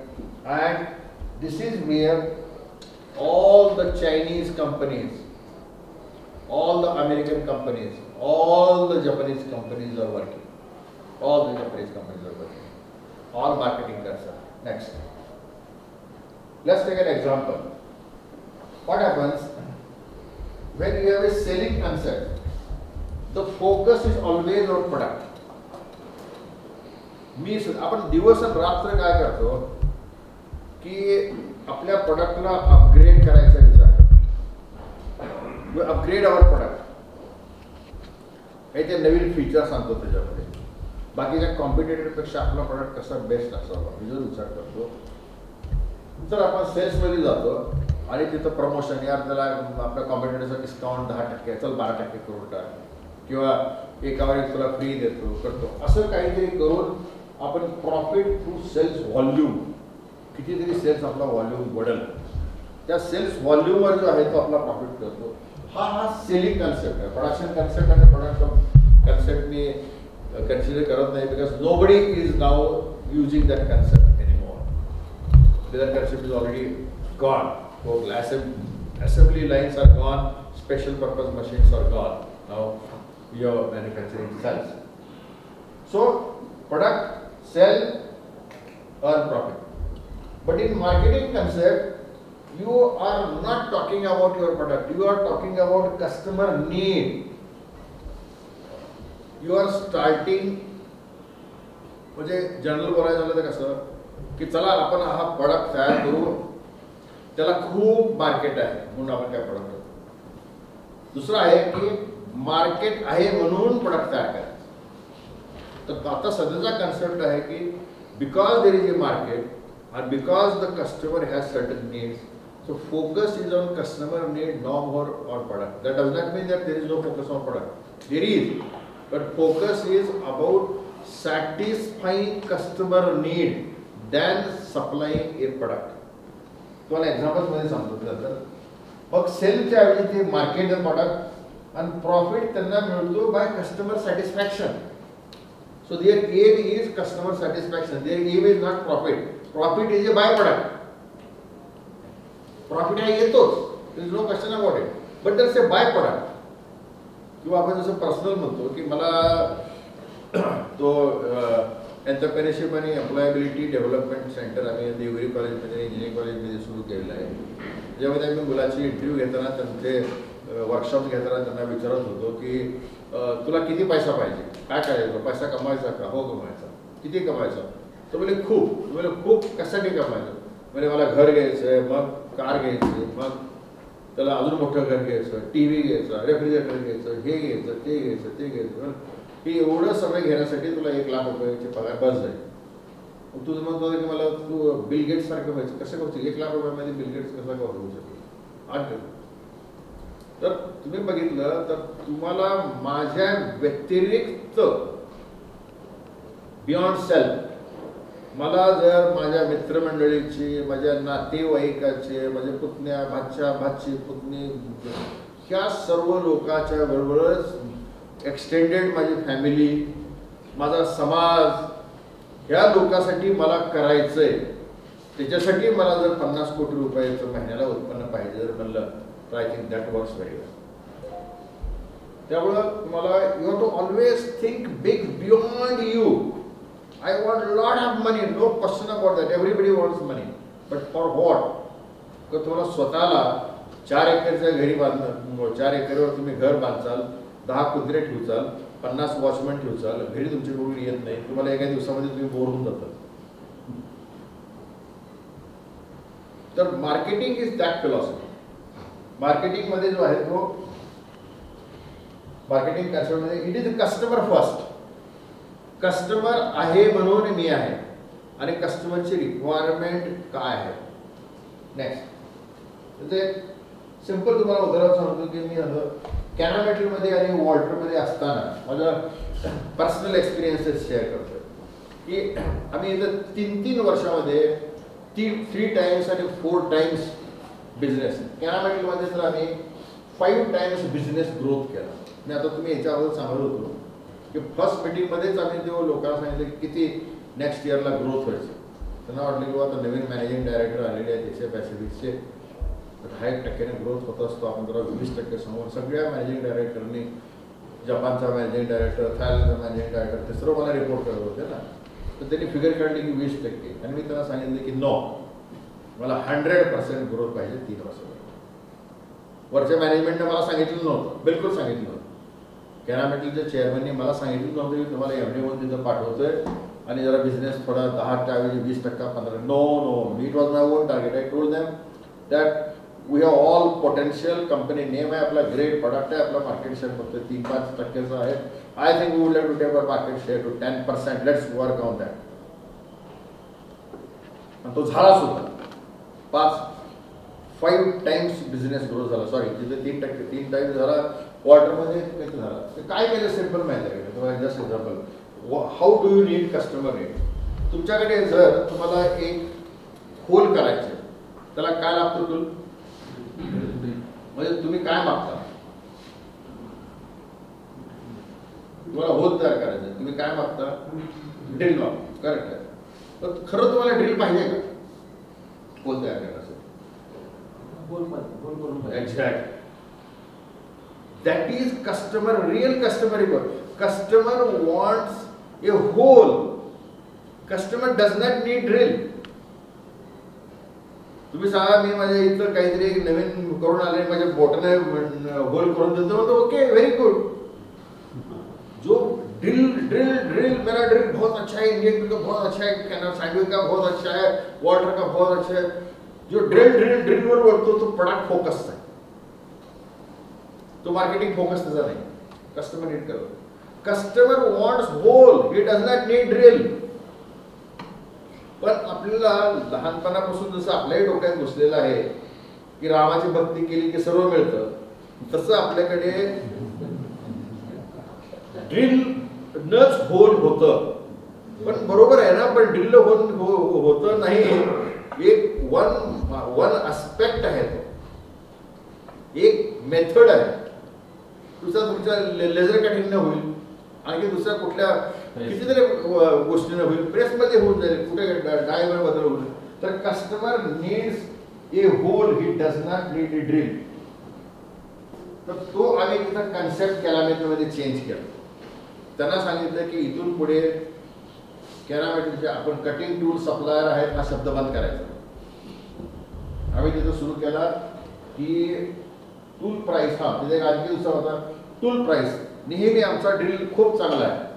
and this is where all the Chinese companies, all the American companies, all the Japanese companies are working. All the Japanese companies are working. All marketing concept. Next. Let's take an example. What happens when you have a selling concept? The focus is always on product. आपण दिवस आणि रात्र काय करतो की आपल्या प्रोडक्टला upgrade करायचा विचार करतो. अपग्रेड आवर प्रोडक्ट, काही नवीन फीचर्स आणतो त्याच्यामध्ये, बाकीच्या कॉम्पिटिटरपेक्षा आपला प्रोडक्ट कसा बेस्ट असावा मी जो विचार करतो. तर आपण सेल्समध्ये जातो आणि तिथं प्रमोशन, यार त्याला आपल्या कॉम्पिटिटरचा डिस्काउंट 10%, चल 12% करून टाक, किंवा एकावर एक तुला फ्री देतो करतो, असं काहीतरी करून आपण प्रॉफिट थ्रू सेल्स व्हॉल्यूम, कितीतरी सेल्स आपला व्हॉल्यूम वाढेल, त्या सेल्स व्हॉल्यूमवर जो आहे तो आपला प्रॉफिट करतो. हा सेलिंग कन्सेप्ट आहे. प्रोडक्शन कन्सेप्ट आणि प्रोडक्ट कन्सेप्ट मी कन्सिडर करत नाही, because nobody is now using that concept anymore. That concept is already gone. Assembly lines are gone, special purpose machines are gone. Now we are manufacturing cells. So product, sell, earn profit. But in marketing concept, you are not talking about your product. You are talking about customer need. You are starting. म्हणजे general बोलायचं झालं तर कसं की चला आपण हा product तयार करू, त्याला खूप मार्केट आहे म्हणून आपण काय प्रोडक्ट करतो. दुसरं आहे की मार्केट आहे म्हणून प्रोडक्ट तयार करायचं. तर आता सध्याचा कन्सेप्ट आहे की because there is a market and because the customer has certain needs, so focus is on customer need, no more on product. That does not mean that there is no focus on product. There is, but focus is about satisfying customer need than supplying a product. तुम्हाला examples मध्ये सांगतो. तर मग सेलच्या ऐवजी ते market product आणि profit त्यांना मिळतो by customer satisfaction. So their aim is customer satisfaction. Their aim is not profit. Profit is a byproduct. Profit आहे येतोच. There is no question about it. But that's a byproduct. किंवा आपण जसं personal म्हणतो की मला तो एंटरप्रेन्योरशिप आणि एम्प्लॉयबिलिटी डेव्हलपमेंट सेंटर आम्ही देवगिरी कॉलेजमध्ये इंजिनिअरिंग कॉलेजमध्ये सुरू केलेलं आहे. ज्यामध्ये आम्ही मुलाची इंटरव्ह्यू घेताना त्यांचे वर्कशॉप घेताना त्यांना विचारत होतो की तुला किती पैसा पाहिजे, काय करायचं, पैसा कमवायचा का, हो कमवायचा, किती कमवायचा, तो बोले खूप कशासाठी कमवायचं, म्हणजे मला घर घ्यायचं आहे, मग कार घ्यायची, मग त्याला अजून मोठं घर घ्यायचं, टी व्ही घ्यायचा, रेफ्रिजरेटर घ्यायचं, हे घ्यायचं, ते घ्यायचं, ते घ्यायचं, की एवढं सगळं घेण्यासाठी तुला 1 लाख रुपयाचे पगार बस जाईल. मग तुझं म्हणतो की मला तू बिल गेट्स सारखं व्हायचं, कसं करतो, 1 लाख रुपयामध्ये बिल गेट्स कसा कव्हर होऊ शकेल. आठ. तर तुम्ही बघितलं तर तुम्हाला माझ्या व्यतिरिक्त बियॉन्ड सेल्फ, मला जर माझ्या मित्रमंडळीची, माझ्या नातेवाईकाचे, माझ्या पुतण्या, भाची, पुतणी, ह्या सर्व लोकांच्या बरोबरच एक्सटेंडेड माझी फॅमिली, माझा समाज, ह्या लोकांसाठी मला करायचंय, त्याच्यासाठी मला जर 50 कोटी रुपयाचं महिन्याला उत्पन्न पाहिजे जर म्हणलं, तर I think that works very well. त्यामुळं तुम्हाला you have to always think big beyond you. I want a lot of money, no question about that. Everybody wants money, but for what? तर तुम्हाला स्वतःला 4 एकरच्या घरी बांधणं, 4 एकरवर तुम्ही घर बांधचाल, 10 कुत्रे ठेवचाल, 50 वॉचमॅन ठेवचाल, घरी तुमची कोणी येत नाही, तुम्हाला एका दिवसामध्ये तुम्ही बोर होऊन जातात. तर marketing is that philosophy. Marketing मध्ये जो आहे तो मार्केटिंग कन्सेप्टमध्ये it is customer first. Customer आहे म्हणून मी आहे आणि कस्टमरची रिक्वायरमेंट काय आहे. नेक्स्ट, म्हणजे सिंपल तुम्हाला उदाहरण सांगतो की मी कॅनामेटलमध्ये आणि वॉल्टरमध्ये असताना माझा पर्सनल एक्सपिरियन्सेस शेअर करतो की आम्ही इथं 3 वर्षामध्ये 3 टाइम्स आणि 4 टाइम्स बिझनेस, कॅनामेटलमध्ये तर आम्ही 5 टाइम्स बिझनेस ग्रोथ केला. आणि आता तुम्ही याच्यावर सांगत होतो की फर्स्ट मीटिंगमध्येच आम्ही जेव्हा लोकांना सांगितलं की किती नेक्स्ट इयरला ग्रोथ व्हायचं. त्यांना वाटलं की आता नवीन मॅनेजिंग डायरेक्टर आलेले आहेत एशिया पॅसिफिकचे, 10% ग्रोथ होत असतो, आपण जरा 20% समोर. सगळ्या मॅनेजिंग डायरेक्टरनी, जपानचा मॅनेजिंग डायरेक्टर, थायलंडचा मॅनेजिंग डायरेक्टर, ते सर्व मला रिपोर्ट करत होते ना. तर त्यांनी फिगर काढली की 20%. आणि मी त्यांना सांगितलं की नो, मला 100% ग्रोथ पाहिजे 3 वर्षात. वरच्या मॅनेजमेंटने मला सांगितलं नव्हतं, बिलकुल सांगितलं नव्हतं. कॅरामेटलच्या चेअरमननी मला सांगितलं नव्हतं की तुम्हाला MD म्हणून तिथं पाठवतोय आणि जरा बिझनेस थोडा 10च्या ऐवजी 20%, 15%. No, it was my own target. I told them that we have all potential, company name आहे आपला, ग्रेट प्रोडक्ट आहे, आपला मार्केट शेअर फक्त 3-5% आहे. I think we would like to take our market share to 10%. Let's work on that. आणि तो झाला सुद्धा. 5 टाइम्स बिझनेस ग्रो झाला. सॉरी, तिथे 3 टाइम्स झाला. क्वार्टरमध्ये किती झाला. ते काय केलं सिम्पल माहिती आहे का तुम्हाला? Just example, how do you need customer need. तुमच्याकडे जर तुम्हाला एक होल करायचं, त्याला काय लागतं टूल? म्हणजे तुम्ही काय मागता? तुम्हाला होल तयार करायचं, तुम्ही काय मागता? ड्रिल मागता. करेक्ट आहे. पण खरं तुम्हाला ड्रिल पाहिजे का होल तयार करायचं? Exact. That is customer, real customer report. Customer wants a whole. Customer does not need drill. तुम्ही सांगा मी माझ्या इथं काहीतरी नवीन करून आले, माझ्या बोटाने होल करून देतो, तो ओके, व्हेरी गुड. जो ड्रिल मेरा ड्रिल बहुत अच्छा है, इंडियन का बहुत अच्छा है, सैंडविच का बहुत अच्छा है, वाटर का बहुत अच्छा है. जो ड्रिल वर बोलतो तो प्रोडक्ट फोकस आहे, तो मार्केटिंग फोकस त्याचा नाही. कस्टमर नीड करतो. Customer wants hole, he does not need drill. पण आपल्याला लहानपणापासून जसं आपल्याही डोक्यात घुसलेलं आहे की रामाची भक्ती केली की सर्व मिळतं, तसं आपल्याकडे ड्रिल नच होल होतं. पण बरोबर आहे ना, पण ड्रिल होतं नाही. एक वन अस्पेक्ट आहे, तो एक मेथड आहे. दुसरा तुमच्या लेझर कटिंगने होईल, आणखी दुसऱ्या कुठल्या कितीतरी गोष्टीने होईल, प्रेसमध्ये होऊन जाईल, कुठे डायवर बदल होईल. तर customer needs a hole, he does not need a drill. तर तो आम्ही तिथं कन्सेप्ट कॅरामेटलमध्ये चेंज केला. त्यांना सांगितलं की इथून पुढे कॅरामेटलचे आपण कटिंग टूल सप्लायर आहेत हा शब्द बंद करायचा. आम्ही तिथं सुरू केला की टूल प्राइस, हा तिथे एक आणखी दुसरा होता टूल प्राइस. नेहमी आमचा ड्रिल खूप चांगला आहे.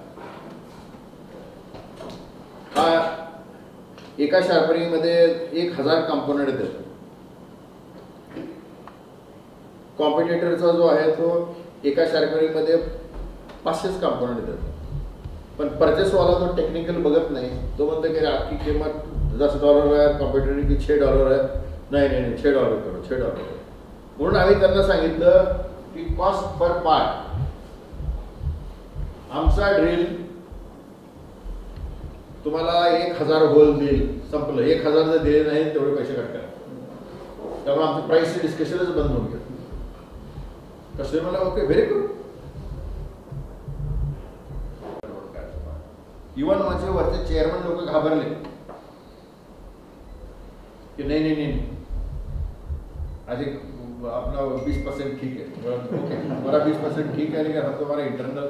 हा एका शार्पनिंगमध्ये 1000 कंपोनंट देतो. कॉम्पिटिटरचा जो आहे तो एका शार्पनिंगमध्ये 500 कंपोनंट देतो. पण परचेसवाला तो टेक्निकल बघत नाही. तो म्हणतो की आपकी किंमत $10 है, कॉम्पिटिटर की $6 है. नाही $6 करो, $6 करो. म्हणून आम्ही त्यांना सांगितलं की कॉस्ट पर पार्ट, आमचा ड्रिल तुम्हाला 1000 होल देईल, संपलं. 1000 जर दिले नाही तेवढे पैसे कट करा. त्यामुळे आमचं प्राइसचे डिस्कशनच बंद होऊन गेलं. कस्टमरला ओके, व्हेरी गुड. इव्हन माझे वरचे चेअरमन लोक घाबरले की नाही आधी अपना 20% ठीक है, ओके हमारा 20% ठीक है, लेकिन हम तुम्हारा इंटरनल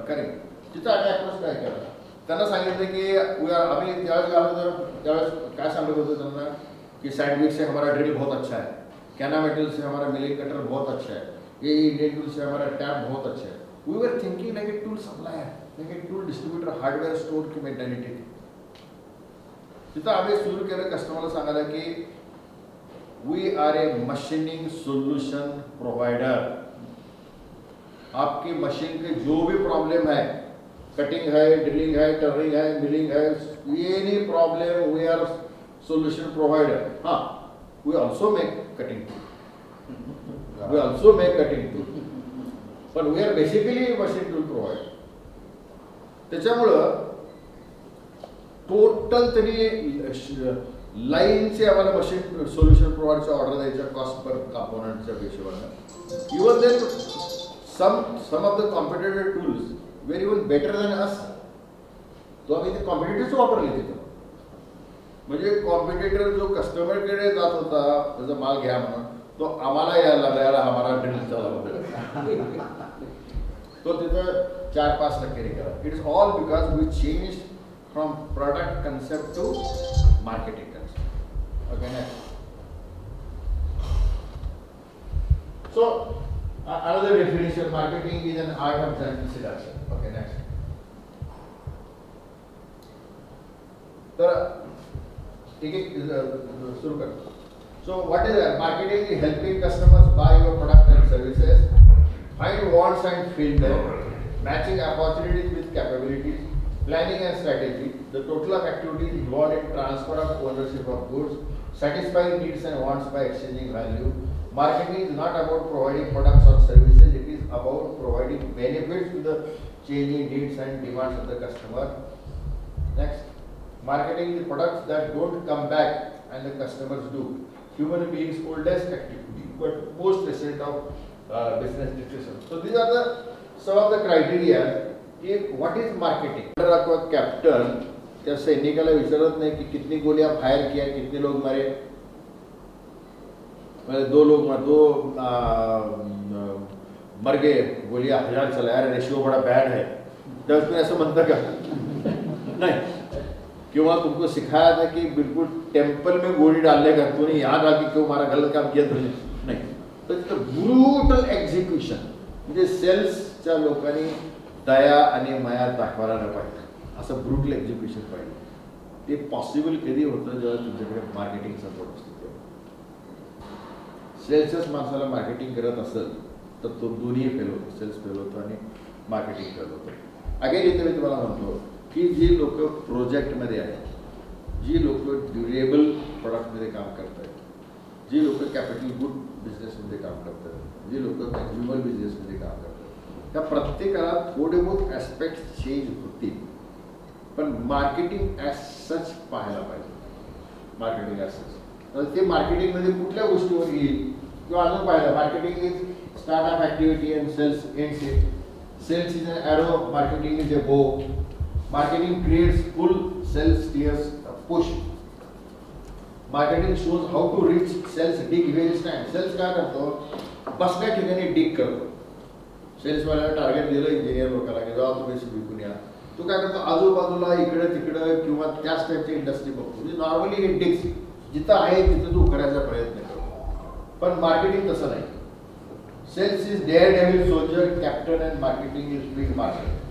करेंगे. तिथं आम्ही अप्रोच काय केला, त्यांना सांगितलं की आम्ही त्यावेळेस आलो तर त्यावेळेस काय सांगत होतो त्यांना कि सैंडविच से हमारा ड्रिल बहुत अच्छा है, कैनामेटल से हमारा मिलिंग कटर बहुत अच्छा है, ये इंडियन टूल से हमारा टैप बहुत अच्छा है. We were thinking like a tool supplier, like a tool distributor, hardware store की मेंटॅलिटी. तिथं आम्ही सुरू केलं कस्टमरला सांगायला की we are a machining solution provider. आपकी मशीन के जो भी प्रॉब्लम है, कटिंग है, ड्रिलिंग है, टर्निंग है, मिलिंग है, any problem we are solution provider. We also make cutting tool. We also make cutting tool. But we are basically machine tool provider. त्याच्यामुळं टोटल तरी लाईनचे आम्हाला मशीन सोल्युशन प्रोव्हाइडरचा ऑर्डर द्यायच्या कॉस्ट पर कंपोनंटच्या हिशोबाने. Even then some of the competitor tools were even better than us. तो आम्ही ते कॉम्पिटिटर्स वापरले तिथं. म्हणजे कॉम्पिटिटर जो कस्टमरकडे जात होता त्याचा माल घ्या म्हणून, तो आम्हाला यायला लागला, आम्हाला ड्रिल चालवला. तो तिथं 4-5% करा. It is all because we change from product concept to marketing concept. Okay, next. So another definition, marketing is an art of channel seduction. Okay, next. तर ठीक आहे, सुरू कर. So what is that? Marketing is helping customers buy your product and services, find wants and fill them, matching opportunities with capabilities, planning and strategy. The total of activities involved in transfer of ownership of goods, satisfying needs and wants by exchanging value. Marketing is not about providing products or services, it is about providing benefits to the changing needs and demands of the customer. Next, marketing is products that don't come back and the customers do. Human beings oldest activity, but most recent of business decisions. So these are the some of the criteria. What is marketing? Captain त्या सैनिकाला विचारत नाही की कितनी गोलियां fire KIA, कितने लोग मरे. दो मर गए, गोलियां 1000 चलाया, रेशियो बड़ा बैड है. तो उसमें ऐसा म्हणता का? नहीं. क्यों तुमको सिखाया था कि बिल्कुल टेम्पल में गोली डालने का, तूने याद रहा कि क्यों हमारा गलत काम किया तुझे? नहीं. तो ब्रूटल एक्झिक्युशन. म्हणजे सेल्सच्या लोकांनी दया आणि माया दाखवायला न पाहिजे, असं ब्रूटल एक्झिक्युशन पाहिजे. ते पॉसिबल कधी होतं जेव्हा तुमच्याकडे मार्केटिंग सपोर्ट असतो. सेल्सच माणसाला मार्केटिंग करत असेल तर तो दोन्ही फेल होतो, सेल्स फेल होतो आणि मार्केटिंग फेल होतं. अगेन इथे मी तुम्हाला म्हणतो की जी लोक प्रोजेक्टमध्ये आहेत, जी लोक ड्युरेबल प्रॉडक्टमध्ये काम करत आहेत, जी लोक कॅपिटल गुड बिझनेसमध्ये काम करतात, जी लोक कन्झ्युमर बिझनेसमध्ये काम करतात, त्या प्रत्येकाला थोडे बहुत ॲस्पेक्ट्स चेंज होतील. पण मार्केटिंग ॲज सच पाहायला पाहिजे. मार्केटिंग ॲज सच ते मार्केटिंगमध्ये कुठल्या गोष्टीवर येईल किंवा अजून पाहिलं. Marketing is start of activity and sales end sale. Sales is an arrow, marketing is a bow. Marketing creates pull, sales steers push. Marketing shows how to reach, sales dig well stand. Sales काय करतो? बसल्या ठिकाणी डिग करतो. सेल्सवाल्याला target दिलं engineer लोकांना की जेव्हा तुम्ही विकून या, तो काय करतो? आजूबाजूला इकडं तिकडं किंवा त्याच टाईपची इंडस्ट्री बघतो. म्हणजे नॉर्मली हे डिग्स जिथं आहे तिथं तो करायचा प्रयत्न करतो. पण मार्केटिंग तसं नाही. Sales is daredevil soldier, captain and marketing is big market.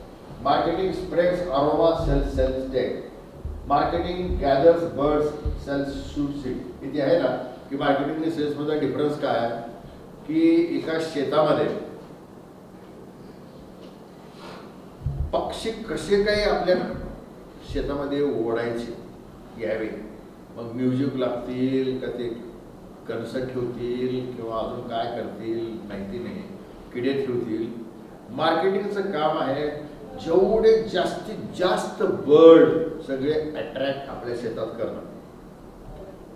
Marketing spreads aroma, sales sales take. Marketing gathers birds, sales shoots it. इथे आहे ना की मार्केटिंग आणि सेल्समधला डिफरन्स काय आहे की एका शेतामध्ये पक्षी कसे काही आपल्या शेतामध्ये ओढायचे यावे, मग म्युझिक लागतील का ते कणसं ठेवतील किंवा अजून काय करतील माहिती नाही, किडे ठेवतील. मार्केटिंगचं काम आहे जेवढे जास्तीत जास्त बर्ड सगळे अट्रॅक्ट आपल्या शेतात करणं,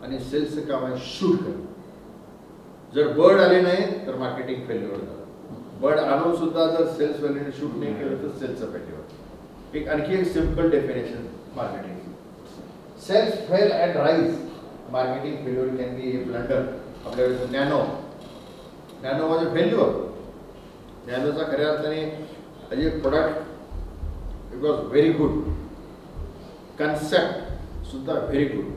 आणि सेल्सचं काम आहे शूट करणं. जर बर्ड आले नाही तर मार्केटिंग फेल्युअर झालं. बर्ड आणून सुद्धा जर सेल्स व्हॅल्यूने शूट नाही केलं तर सेल्सचं फेल्युअर. एक आणखी एक simple definition marketing. Sales fail and rise, marketing failure can be a blunder. आपल्याकडे नॅनो वॉज अ फेल्युअर. नॅनोचा खऱ्या अर्थाने म्हणजे product it was very good, concept सुद्धा व्हेरी गुड,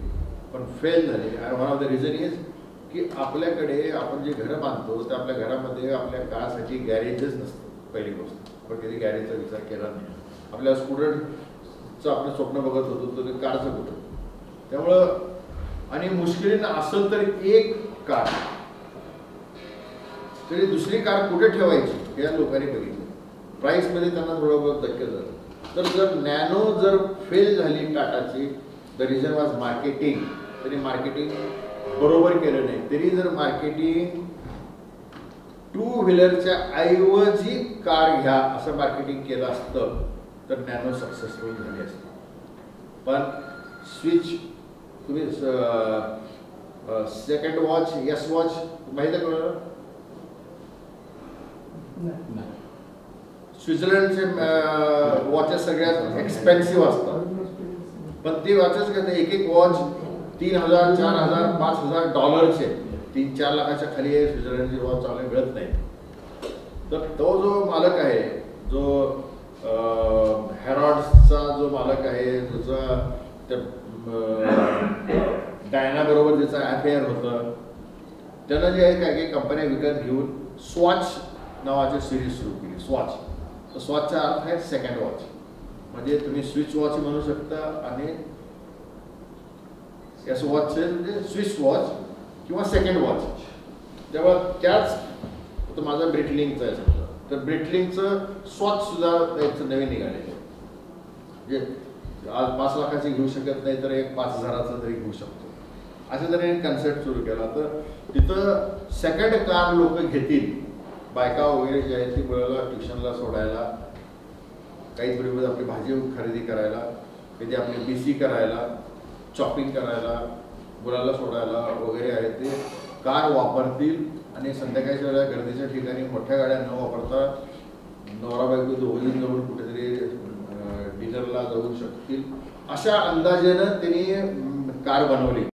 पण फेल झाले. आणि one of the reason is की आपल्याकडे आपण जे घरं बांधतो तर आपल्या घरामध्ये आपल्या कारसाठी गॅरेजच नसतं. पहिली गोष्ट, पण कधी गॅरेजचा विचार केला नाही. आपल्या स्कूटरचं आपण स्वप्न बघत होतो तर कारचं कुठं. त्यामुळं आणि मुश्किलीनं असेल तर एक कार, तरी दुसरी कार कुठे ठेवायची हे या लोकांनी बघितलं. प्राईसमध्ये त्यांना थोडं बहुत धक्के झालं. तर जर नॅनो जर फेल झाली टाटाची, द रिझन वॉज मार्केटिंग. तरी मार्केटिंग बरोबर केलं नाही. तरी जर मार्केटिंग टू व्हीलरच्या ऐवजी कार घ्या असं मार्केटिंग केलं असतं तर नॅनो सक्सेसफुल झाली असते. पण स्विच तुम्ही सेकंड वॉच, यस वॉच माहिती आहे कोणाला? स्वित्झर्लंडचे वॉचेस सगळ्यात एक्सपेन्सिव्ह असतात. पण ते वॉचेस घेतात, एक एक वॉच $3,000, $4,000, $5,000 3-4 लाखाच्या खाली आहे. स्वित्झर्लंडची वॉच चांगली मिळत नाही. तर तो जो मालक आहे, जो हॅरॉड्सचा जो मालक आहे, ज्याचा त्या डायना बरोबर ज्याचा अफेअर होतं, त्यानं जे आहे काही कंपन्या विकत घेऊन स्वॉच नावाची सिरीज सुरू केली. स्वॉच, तर स्वॉचचा अर्थ आहे सेकंड वॉच. म्हणजे तुम्ही स्विच वॉच म्हणू शकता आणि एस वॉचचे म्हणजे स्विच वॉच किंवा सेकंड वॉच. तेव्हा त्याच तर माझा ब्रिटलिंगचा आहे समजा, तर ब्रिटलिंगचं स्वॉच सुद्धा त्याचं नवीन निघालेलं आहे. म्हणजे आज 5 लाखाची घेऊ शकत नाही तर एक 5,000चं तरी घेऊ शकतो. अशा तऱ्हेने कन्सेप्ट सुरू केला. तर तिथं सेकंड कार लोक घेतील, बायका वगैरे जे आहेत ती मुलाला ट्युशनला सोडायला, काही वेळेस आपली भाजी खरेदी करायला, कधी आपली BC करायला, शॉपिंग करायला, मुलाला सोडायला वगैरे आहे ते कार वापरतील. आणि संध्याकाळच्या वेळेला गर्दीच्या ठिकाणी मोठ्या गाड्या न वापरता नवरा बायको दोघंजण जाऊन कुठेतरी डिनरला जाऊ शकतील, अशा अंदाजानं त्यांनी कार बनवली.